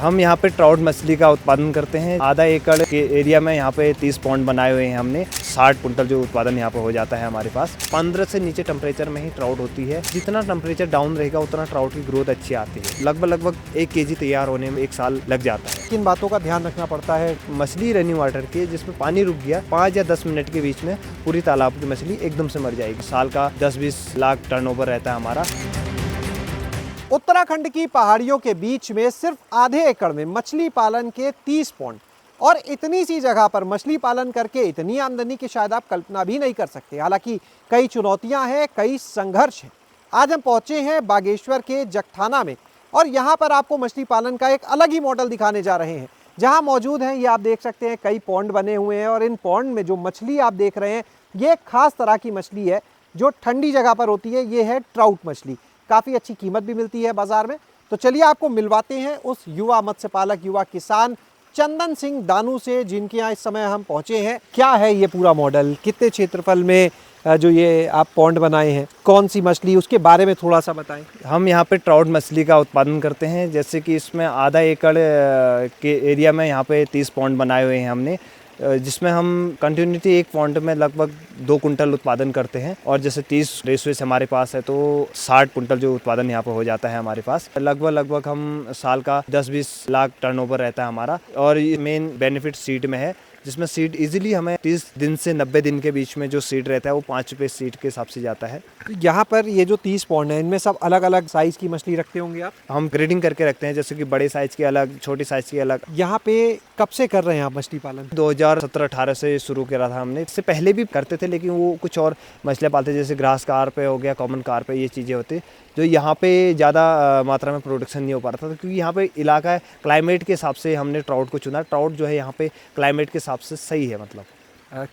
हम यहाँ पे ट्राउट मछली का उत्पादन करते हैं। आधा एकड़ के एरिया में यहाँ पे 30 पॉन्ड बनाए हुए हैं हमने। 60 कुंटल जो उत्पादन यहाँ पे हो जाता है हमारे पास। 15 से नीचे टेम्परेचर में ही ट्राउट होती है। जितना टेम्परेचर डाउन रहेगा उतना ट्राउट की ग्रोथ अच्छी आती है। लगभग 1 केजी तैयार होने में 1 साल लग जाता है। किन बातों का ध्यान रखना पड़ता है? मछली रनिंग वाटर की, जिसमें पानी रुक गया 5 या 10 मिनट के बीच में पूरी तालाब की मछली एकदम से मर जाएगी। साल का 10-20 लाख टर्नओवर रहता है हमारा। उत्तराखंड की पहाड़ियों के बीच में सिर्फ आधे एकड़ में मछली पालन के 30 पॉन्ड और इतनी सी जगह पर मछली पालन करके इतनी आमदनी की शायद आप कल्पना भी नहीं कर सकते। हालांकि कई चुनौतियां हैं, कई संघर्ष हैं। आज हम पहुंचे हैं बागेश्वर के जगथाना में और यहाँ पर आपको मछली पालन का एक अलग ही मॉडल दिखाने जा रहे हैं। जहाँ मौजूद हैं ये आप देख सकते हैं, कई पॉन्ड बने हुए हैं और इन पॉन्ड में जो मछली आप देख रहे हैं ये एक खास तरह की मछली है जो ठंडी जगह पर होती है। ये है ट्राउट मछली। काफ़ी अच्छी कीमत भी मिलती है बाजार में। तो चलिए आपको मिलवाते हैं उस युवा मत्स्य पालक, युवा किसान चंदन सिंह दानू से, जिनके यहाँ इस समय हम पहुँचे हैं। क्या है ये पूरा मॉडल, कितने क्षेत्रफल में जो ये आप पॉन्ड बनाए हैं, कौन सी मछली, उसके बारे में थोड़ा सा बताएं। हम यहाँ पे ट्राउट मछली का उत्पादन करते हैं। जैसे कि इसमें आधा एकड़ के एरिया में यहाँ पे 30 पॉन्ड बनाए हुए हैं हमने, जिसमें हम कंटिन्यूटी एक पॉन्ड में लगभग 2 कुंटल उत्पादन करते हैं। और जैसे 30 रेसवेस हमारे पास है तो 60 कुंटल जो उत्पादन यहाँ पर हो जाता है हमारे पास। लगभग हम साल का 10-20 लाख टर्नओवर रहता है हमारा। और ये मेन बेनिफिट सीड में है, जिसमें सीड इजीली हमें 30 दिन से 90 दिन के बीच में जो सीड रहता है वो 5 रुपये सीड के हिसाब से जाता है। यहाँ पर ये जो 30 पॉन्ड है इनमें सब अलग अलग साइज की मछली रखते होंगे आप? हम ग्रेडिंग करके रखते हैं, जैसे कि बड़े साइज की अलग, छोटी साइज की अलग। यहाँ पे कब से कर रहे हैं आप मछली पालन? 2017-18 से शुरू करा था हमने। इससे पहले भी करते थे लेकिन वो कुछ और मछलियाँ पालते, जैसे ग्रास कार्प हो गया, कॉमन कार्प, ये चीज़ें होती जो यहाँ पे ज़्यादा मात्रा में प्रोडक्शन नहीं हो पा रहा था, क्योंकि यहाँ पे इलाका है, क्लाइमेट के हिसाब से हमने ट्राउट को चुना। ट्राउट जो है यहाँ पे क्लाइमेट के हिसाब से सही है, मतलब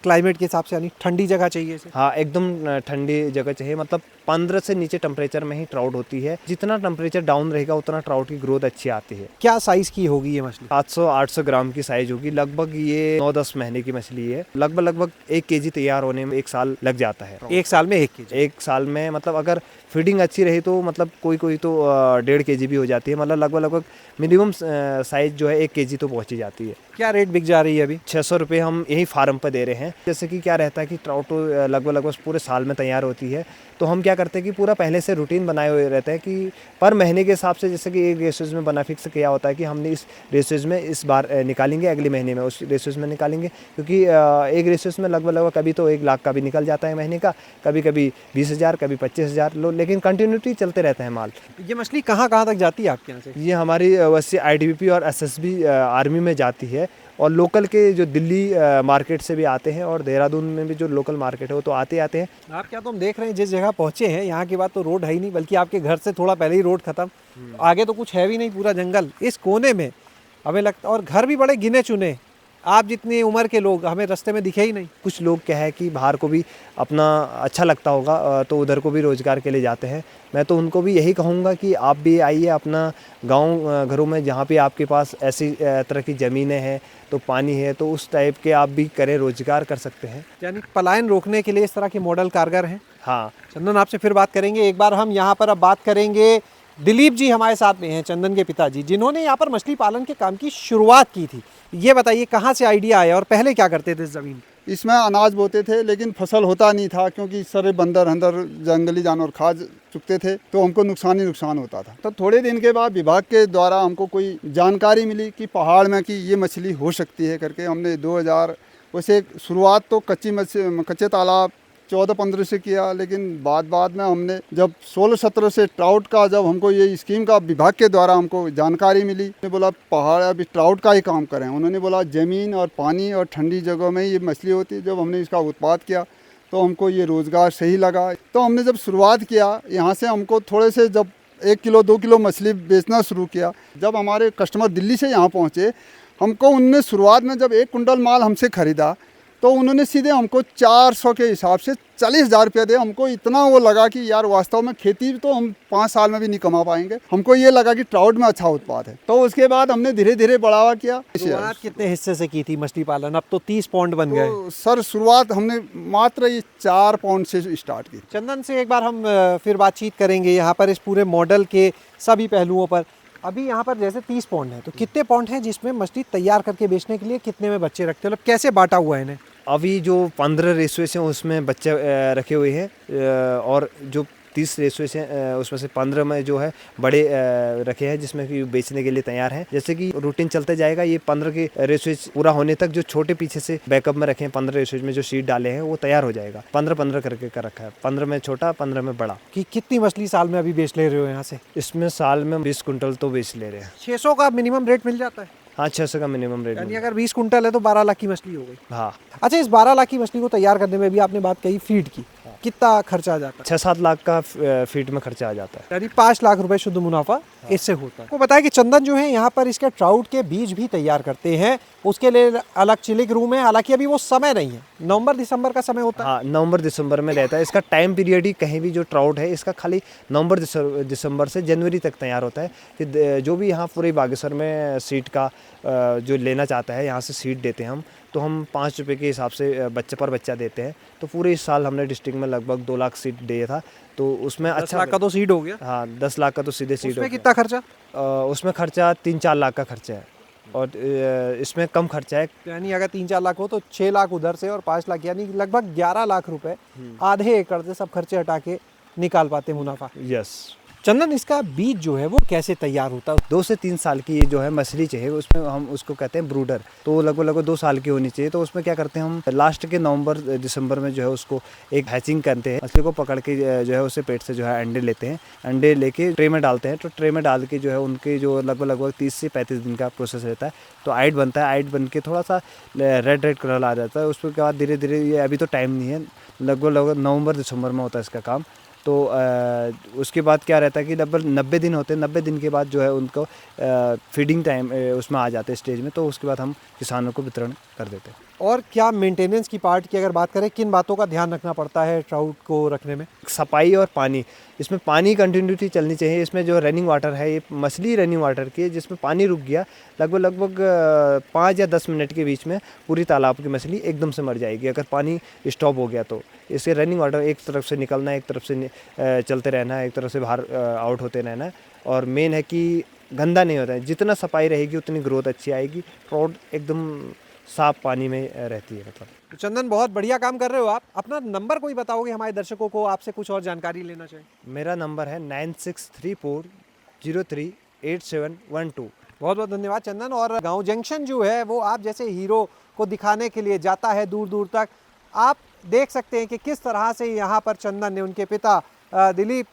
क्लाइमेट के हिसाब से, यानी ठंडी जगह चाहिए इसे? हाँ, एकदम ठंडी जगह चाहिए। मतलब 15 से नीचे टेम्परेचर में ही ट्राउट होती है। जितना टेम्परेचर डाउन रहेगा उतना ट्राउट की ग्रोथ अच्छी आती है। क्या साइज की होगी ये मछली? 700-800 ग्राम की साइज होगी। लगभग ये 9-10 महीने की मछली है। लगभग 1 केजी तैयार होने में 1 साल लग जाता है। 1 साल में 1 केजी? 1 साल में, मतलब अगर फीडिंग अच्छी रही तो मतलब कोई तो 1.5 केजी भी हो जाती है। मतलब लगभग मिनिमम साइज जो है 1 केजी तो पहुंची जाती है। क्या रेट बिक जा रही है अभी? 600 रुपये हम यही फार्म पर दे रहे हैं। जैसे कि क्या रहता है कि ट्राउट लगभग पूरे साल में तैयार होती है, तो हम क्या करते हैं कि पूरा पहले से रूटीन बनाए हुए रहते हैं कि पर महीने के हिसाब से, जैसे कि एक रेसेज में बना फिक्स किया होता है कि हमने इस रेसेज में इस बार निकालेंगे, अगले महीने में उस रेसेज में निकालेंगे। क्योंकि एक रेसेज में लगभग कभी तो 1 लाख का भी निकल जाता है महीने का, कभी 20,000, कभी 25,000, लेकिन कंटिन्यूटी चलते रहता है माल। ये मछली कहाँ तक जाती है आपके यहाँ से? ये हमारी वैसे ITBP और SSB आर्मी में जाती है, और लोकल के जो दिल्ली मार्केट से भी आते हैं, और देहरादून में भी जो लोकल मार्केट है वो तो आते हैं। आप क्या, तो हम देख रहे हैं जिस जगह पहुंचे हैं यहाँ के बाद तो रोड है ही नहीं, बल्कि आपके घर से थोड़ा पहले ही रोड खत्म, आगे तो कुछ है भी नहीं, पूरा जंगल। इस कोने में हमें लगता, और घर भी बड़े गिने चुने, आप जितनी उम्र के लोग हमें रास्ते में दिखे ही नहीं। कुछ लोग क्या है कि बाहर को भी अपना अच्छा लगता होगा तो उधर को भी रोज़गार के लिए जाते हैं। मैं तो उनको भी यही कहूँगा कि आप भी आइए अपना गांव घरों में, जहाँ पे आपके पास ऐसी तरह की ज़मीनें हैं, तो पानी है, तो उस टाइप के आप भी करें, रोज़गार कर सकते हैं। यानी पलायन रोकने के लिए इस तरह के मॉडल कारगर हैं। हाँ चंदन, आपसे फिर बात करेंगे। एक बार हम यहाँ पर अब बात करेंगे, दिलीप जी हमारे साथ में हैं, चंदन के पिताजी, जिन्होंने यहाँ पर मछली पालन के काम की शुरुआत की थी। ये बताइए कहाँ से आइडिया आया और पहले क्या करते थे इस ज़मीन? इसमें अनाज बोते थे लेकिन फसल होता नहीं था, क्योंकि सारे बंदर अंदर जंगली जानवर खा चुकते थे, तो हमको नुकसान होता था। तो थोड़े दिन के बाद विभाग के द्वारा हमको कोई जानकारी मिली कि पहाड़ में कि ये मछली हो सकती है करके। हमने 2000 वैसे शुरुआत तो कच्चे तालाब 14-15 से किया, लेकिन बाद में हमने जब 16-17 से ट्राउट का, जब हमको ये स्कीम का विभाग के द्वारा हमको जानकारी मिली, उन्होंने बोला पहाड़ अभी ट्राउट का ही काम करें। उन्होंने बोला ज़मीन और पानी और ठंडी जगहों में ये मछली होती है। जब हमने इसका उत्पाद किया तो हमको ये रोज़गार सही लगा। तो हमने जब शुरुआत किया यहाँ से, हमको थोड़े से जब 1 किलो 2 किलो मछली बेचना शुरू किया, जब हमारे कस्टमर दिल्ली से यहाँ पहुँचे, हमको उनने शुरुआत में जब 1 कुंटल माल हमसे ख़रीदा तो उन्होंने सीधे हमको 400 के हिसाब से 40,000 रुपये दे। हमको इतना वो लगा कि यार वास्तव में खेती तो हम 5 साल में भी नहीं कमा पाएंगे। हमको ये लगा कि ट्राउट में अच्छा उत्पाद है। तो उसके बाद हमने धीरे धीरे बढ़ावा किया। शुरुआत कितने हिस्से से की थी मछली पालन? अब तो 30 पॉन्ड बन गए। तो सर शुरुआत हमने मात्र ये 4 पॉन्ड से स्टार्ट की। चंदन से एक बार हम फिर बातचीत करेंगे यहाँ पर इस पूरे मॉडल के सभी पहलुओं पर। अभी यहाँ पर जैसे 30 पॉन्ड है, तो कितने पॉन्ड हैं जिसमें मछली तैयार करके बेचने के लिए कितने में बच्चे रखते हो, मतलब कैसे बांटा हुआ है इन्हें? अभी जो 15 रेसोस हैं उसमें बच्चे रखे हुए हैं, और जो 30 रेसोस हैं उसमें से 15 में जो है बड़े रखे हैं जिसमें कि बेचने के लिए तैयार हैं। जैसे कि रूटीन चलते जाएगा, ये 15 के रेसोस पूरा होने तक जो छोटे पीछे से बैकअप में रखे हैं 15 रेसोस में जो सीड डाले हैं वो तैयार हो जाएगा। 15-15 करके कर रखा है, 15 में छोटा 15 में बड़ा। कि कितनी मछली साल में अभी बेच ले रहे हो यहाँ से? इसमें साल में 20 कुंटल तो बेच ले रहे हैं। 600 का मिनिमम रेट मिल जाता है, हाँ 600 का मिनिमम रेट। यानी अगर 20 कुंटल है तो 12 लाख की मछली हो गई। हाँ। अच्छा, इस 12 लाख की मछली को तैयार करने में भी आपने बात कही फीड की, कितना खर्चा आ जाता है? 6-7 लाख का फीड में खर्चा आ जाता है। यानी 5 लाख रुपए शुद्ध मुनाफा इससे होता है। वो बताया कि चंदन जो है यहाँ पर इसके ट्राउट के बीज भी तैयार करते हैं, उसके लिए अलग चिलिंग रूम है। हालांकि अभी वो समय नहीं है, नवंबर दिसंबर का समय होता है। हाँ, नवंबर दिसंबर में रहता है इसका टाइम पीरियड ही। कहीं भी जो ट्राउट है इसका खाली नवंबर दिसंबर से जनवरी तक तैयार होता है। फिर जो भी यहाँ पूरे बागेश्वर में सीड का जो लेना चाहता है यहाँ से सीड देते हैं हम, तो हम 5 रुपये के हिसाब से बच्चे पर बच्चा देते हैं। तो पूरे इस साल हमने डिस्ट्रिक्ट में लगभग 2 लाख सीड दिया था, तो उसमें 10 लाख का तो सीड हो गया। हाँ 10 लाख का तो सीधे सीड हो उसमें गया। कितना खर्चा? उसमें खर्चा 3-4 लाख का खर्चा है, और इसमें कम खर्चा है। यानी अगर 3-4 लाख हो तो 6 लाख उधर से और 5 लाख, यानी लगभग 11 लाख रुपए आधे एकड़ से सब खर्चे हटा के निकाल पाते मुनाफा। यस। चंदन, इसका बीज जो है वो कैसे तैयार होता है? 2 से 3 साल की ये जो है मछली चाहिए, उसमें हम उसको कहते हैं ब्रूडर। तो लगभग 2 साल की होनी चाहिए। तो उसमें क्या करते हैं हम, लास्ट के नवंबर दिसंबर में जो है उसको एक हैचिंग करते हैं। मछली को पकड़ के जो है उससे पेट से जो है अंडे लेते हैं, अंडे लेके ट्रे में डालते हैं। तो ट्रे में डाल के जो है उनके जो लगभग 30 से 35 दिन का प्रोसेस रहता है। तो आइट बनता है, आइट बन के थोड़ा सा रेड कलर आ जाता है। उसके बाद धीरे धीरे, ये अभी तो टाइम नहीं है, लगभग नवंबर दिसंबर में होता है इसका काम। तो उसके बाद क्या रहता है कि लगभग 90 दिन होते हैं। 90 दिन के बाद जो है उनको फीडिंग टाइम उसमें आ जाते हैं स्टेज में। तो उसके बाद हम किसानों को वितरण कर देते हैं। और क्या मेंटेनेंस की पार्ट की अगर बात करें, किन बातों का ध्यान रखना पड़ता है ट्राउट को रखने में? सफाई और पानी, इसमें पानी कंटिन्यूटी चलनी चाहिए। इसमें जो रनिंग वाटर है, ये मछली रनिंग वाटर की है, जिसमें पानी रुक गया लगभग 5 या 10 मिनट के बीच में पूरी तालाब की मछली एकदम से मर जाएगी अगर पानी स्टॉप हो गया। तो इससे रनिंग वाटर एक तरफ से निकलना है, एक तरफ से चलते रहना है, एक तरफ से बाहर आउट होते रहना है। और मेन है कि गंदा नहीं होता है। जितना सफाई रहेगी उतनी ग्रोथ अच्छी आएगी। ट्राउट एकदम साफ पानी में रहती है। मतलब तो चंदन, बहुत बढ़िया काम कर रहे हो आप। अपना नंबर कोई बताओगे हमारे दर्शकों को, आपसे कुछ और जानकारी लेना चाहिए? मेरा नंबर है 9634038712। बहुत बहुत धन्यवाद चंदन। और गांव जंक्शन जो है वो आप जैसे हीरो को दिखाने के लिए जाता है दूर दूर तक। आप देख सकते हैं कि किस तरह से यहाँ पर चंदन ने, उनके पिता दिलीप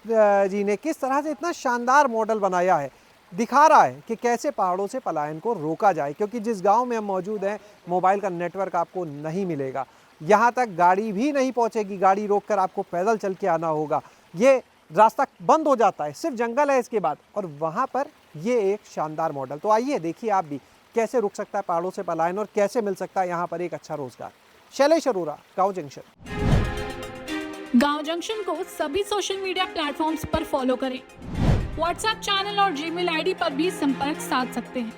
जी ने किस तरह से इतना शानदार मॉडल बनाया है, दिखा रहा है कि कैसे पहाड़ों से पलायन को रोका जाए। क्योंकि जिस गांव में हम मौजूद हैं, मोबाइल का नेटवर्क आपको नहीं मिलेगा, यहाँ तक गाड़ी भी नहीं पहुँचेगी, गाड़ी रोककर आपको पैदल चल के आना होगा। ये रास्ता बंद हो जाता है, सिर्फ जंगल है इसके बाद, और वहाँ पर ये एक शानदार मॉडल। तो आइए देखिए आप भी कैसे रुक सकता है पहाड़ों से पलायन और कैसे मिल सकता है यहाँ पर एक अच्छा रोजगार। शैलेश अरोरा, गाँव जंक्शन। गाँव जंक्शन को सभी सोशल मीडिया प्लेटफॉर्म्स पर फॉलो करें। व्हाट्सएप चैनल और जीमेल आईडी पर भी संपर्क साध सकते हैं।